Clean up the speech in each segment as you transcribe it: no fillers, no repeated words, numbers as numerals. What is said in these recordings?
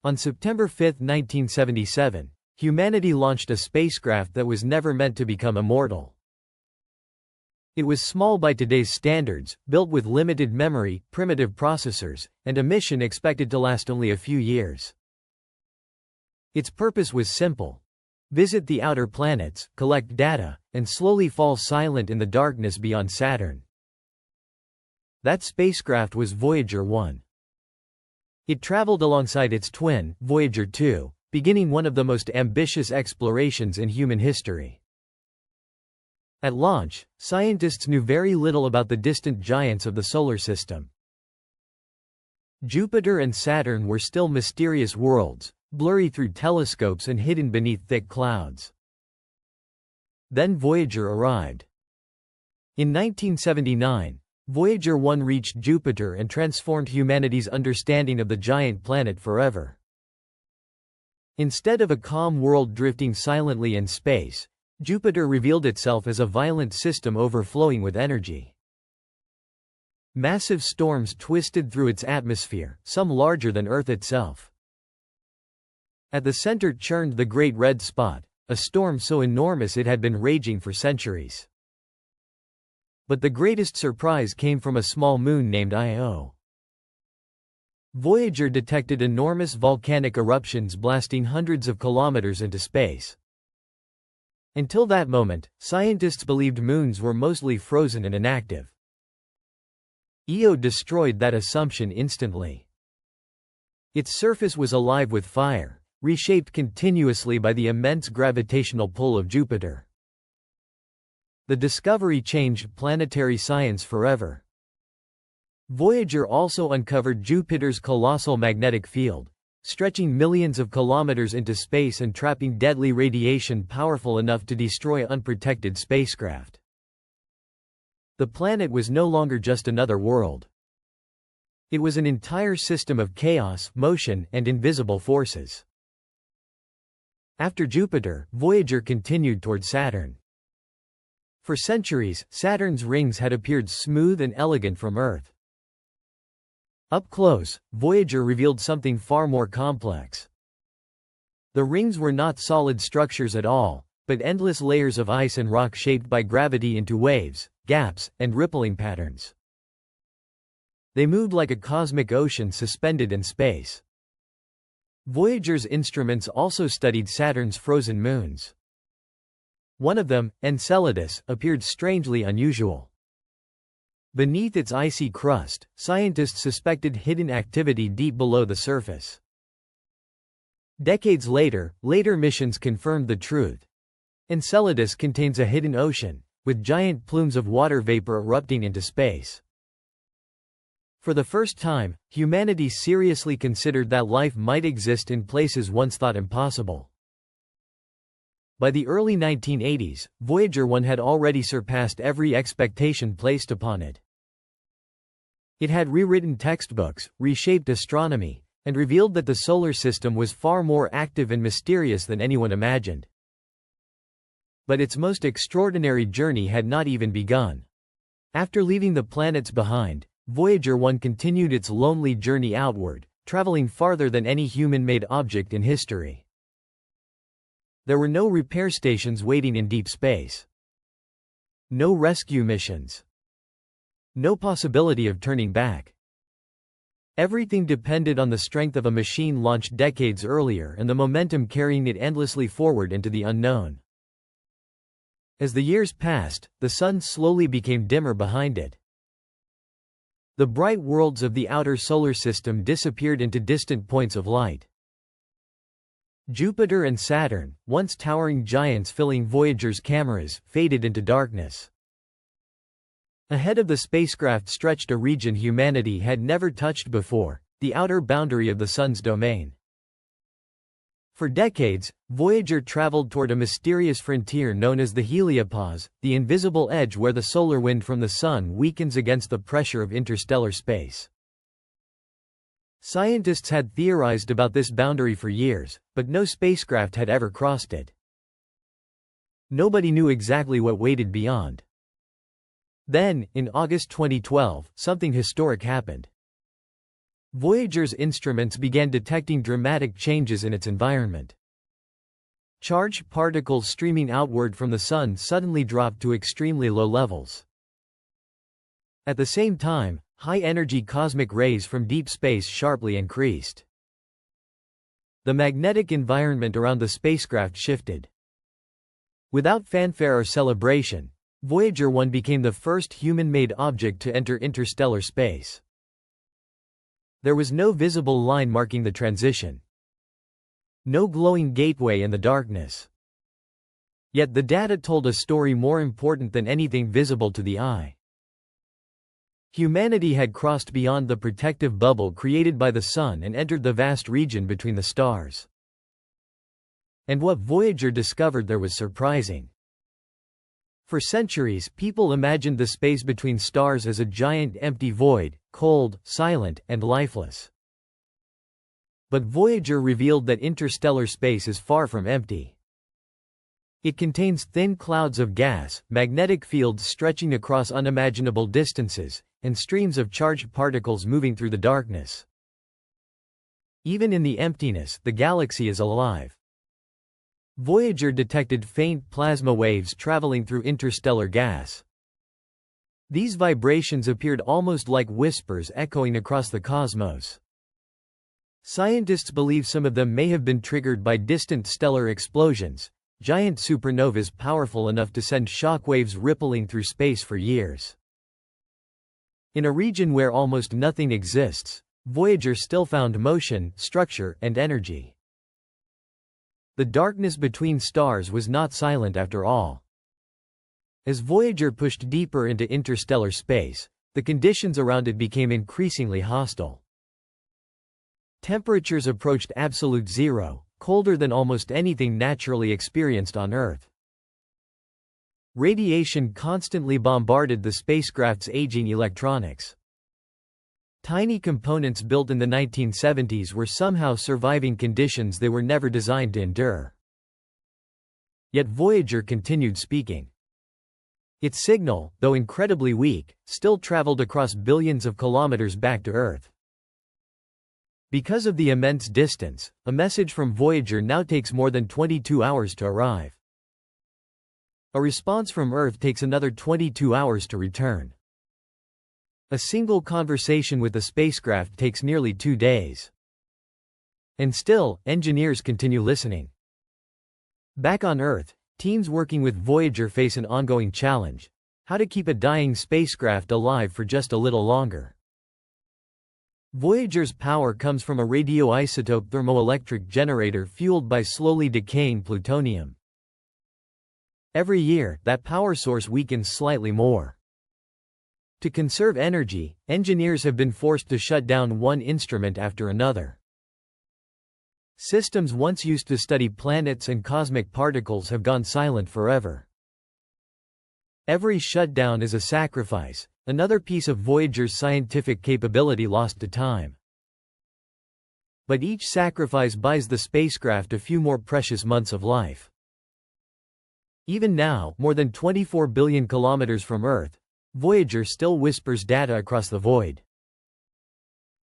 On September 5, 1977, humanity launched a spacecraft that was never meant to become immortal. It was small by today's standards, built with limited memory, primitive processors, and a mission expected to last only a few years. Its purpose was simple: visit the outer planets, collect data, and slowly fall silent in the darkness beyond Saturn. That spacecraft was Voyager 1. It traveled alongside its twin, Voyager 2, beginning one of the most ambitious explorations in human history. At launch, scientists knew very little about the distant giants of the solar system. Jupiter and Saturn were still mysterious worlds, blurry through telescopes and hidden beneath thick clouds. Then Voyager arrived. In 1979, Voyager 1 reached Jupiter and transformed humanity's understanding of the giant planet forever. Instead of a calm world drifting silently in space, Jupiter revealed itself as a violent system overflowing with energy. Massive storms twisted through its atmosphere, some larger than Earth itself. At the center churned the Great Red Spot, a storm so enormous it had been raging for centuries. But the greatest surprise came from a small moon named Io. Voyager detected enormous volcanic eruptions blasting hundreds of kilometers into space. Until that moment, scientists believed moons were mostly frozen and inactive. Io destroyed that assumption instantly. Its surface was alive with fire, reshaped continuously by the immense gravitational pull of Jupiter. The discovery changed planetary science forever. Voyager also uncovered Jupiter's colossal magnetic field, stretching millions of kilometers into space and trapping deadly radiation powerful enough to destroy unprotected spacecraft. The planet was no longer just another world. It was an entire system of chaos, motion, and invisible forces. After Jupiter, Voyager continued toward Saturn. For centuries, Saturn's rings had appeared smooth and elegant from Earth. Up close, Voyager revealed something far more complex. The rings were not solid structures at all, but endless layers of ice and rock shaped by gravity into waves, gaps, and rippling patterns. They moved like a cosmic ocean suspended in space. Voyager's instruments also studied Saturn's frozen moons. One of them, Enceladus, appeared strangely unusual. Beneath its icy crust, scientists suspected hidden activity deep below the surface. Decades later, later missions confirmed the truth. Enceladus contains a hidden ocean, with giant plumes of water vapor erupting into space. For the first time, humanity seriously considered that life might exist in places once thought impossible. By the early 1980s, Voyager 1 had already surpassed every expectation placed upon it. It had rewritten textbooks, reshaped astronomy, and revealed that the solar system was far more active and mysterious than anyone imagined. But its most extraordinary journey had not even begun. After leaving the planets behind, Voyager 1 continued its lonely journey outward, traveling farther than any human-made object in history. There were no repair stations waiting in deep space. No rescue missions. No possibility of turning back. Everything depended on the strength of a machine launched decades earlier and the momentum carrying it endlessly forward into the unknown. As the years passed, the sun slowly became dimmer behind it. The bright worlds of the outer solar system disappeared into distant points of light. Jupiter and Saturn, once towering giants filling Voyager's cameras, faded into darkness. Ahead of the spacecraft stretched a region humanity had never touched before, the outer boundary of the Sun's domain. For decades, Voyager traveled toward a mysterious frontier known as the heliopause, the invisible edge where the solar wind from the Sun weakens against the pressure of interstellar space. Scientists had theorized about this boundary for years, but no spacecraft had ever crossed it. Nobody knew exactly what waited beyond. Then, in August 2012, something historic happened. Voyager's instruments began detecting dramatic changes in its environment. Charged particles streaming outward from the Sun suddenly dropped to extremely low levels. At the same time, high-energy cosmic rays from deep space sharply increased. The magnetic environment around the spacecraft shifted. Without fanfare or celebration, Voyager 1 became the first human-made object to enter interstellar space. There was no visible line marking the transition. No glowing gateway in the darkness. Yet the data told a story more important than anything visible to the eye. Humanity had crossed beyond the protective bubble created by the Sun and entered the vast region between the stars. And what Voyager discovered there was surprising. For centuries, people imagined the space between stars as a giant empty void, cold, silent, and lifeless. But Voyager revealed that interstellar space is far from empty. It contains thin clouds of gas, magnetic fields stretching across unimaginable distances, and streams of charged particles moving through the darkness. Even in the emptiness, the galaxy is alive. Voyager detected faint plasma waves traveling through interstellar gas. These vibrations appeared almost like whispers echoing across the cosmos. Scientists believe some of them may have been triggered by distant stellar explosions, giant supernovas powerful enough to send shockwaves rippling through space for years. In a region where almost nothing exists, Voyager still found motion, structure, and energy. The darkness between stars was not silent after all. As Voyager pushed deeper into interstellar space, the conditions around it became increasingly hostile. Temperatures approached absolute zero, colder than almost anything naturally experienced on Earth. Radiation constantly bombarded the spacecraft's aging electronics. Tiny components built in the 1970s were somehow surviving conditions they were never designed to endure. Yet Voyager continued speaking. Its signal, though incredibly weak, still traveled across billions of kilometers back to Earth. Because of the immense distance, a message from Voyager now takes more than 22 hours to arrive. A response from Earth takes another 22 hours to return. A single conversation with the spacecraft takes nearly 2 days. And still, engineers continue listening. Back on Earth, teams working with Voyager face an ongoing challenge: how to keep a dying spacecraft alive for just a little longer. Voyager's power comes from a radioisotope thermoelectric generator fueled by slowly decaying plutonium. Every year, that power source weakens slightly more. To conserve energy, engineers have been forced to shut down one instrument after another. Systems once used to study planets and cosmic particles have gone silent forever. Every shutdown is a sacrifice, another piece of Voyager's scientific capability lost to time. But each sacrifice buys the spacecraft a few more precious months of life. Even now, more than 24 billion kilometers from Earth, Voyager still whispers data across the void.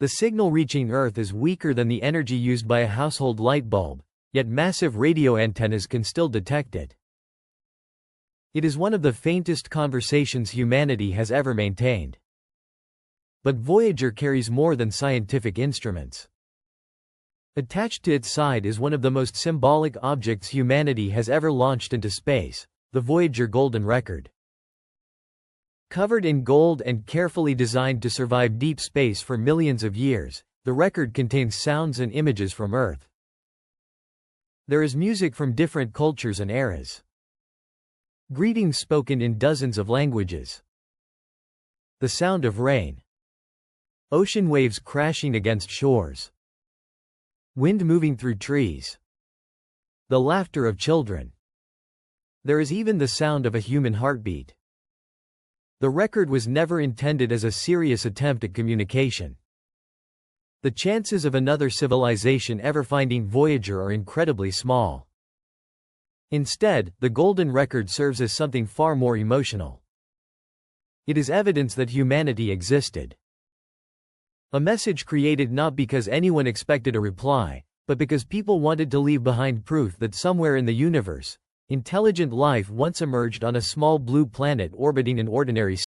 The signal reaching Earth is weaker than the energy used by a household light bulb, yet massive radio antennas can still detect it. It is one of the faintest conversations humanity has ever maintained. But Voyager carries more than scientific instruments. Attached to its side is one of the most symbolic objects humanity has ever launched into space, the Voyager Golden Record. Covered in gold and carefully designed to survive deep space for millions of years, the record contains sounds and images from Earth. There is music from different cultures and eras. Greetings spoken in dozens of languages. The sound of rain. Ocean waves crashing against shores. Wind moving through trees. The laughter of children. There is even the sound of a human heartbeat. The record was never intended as a serious attempt at communication. The chances of another civilization ever finding Voyager are incredibly small. Instead, the Golden Record serves as something far more emotional. It is evidence that humanity existed. A message created not because anyone expected a reply, but because people wanted to leave behind proof that somewhere in the universe, intelligent life once emerged on a small blue planet orbiting an ordinary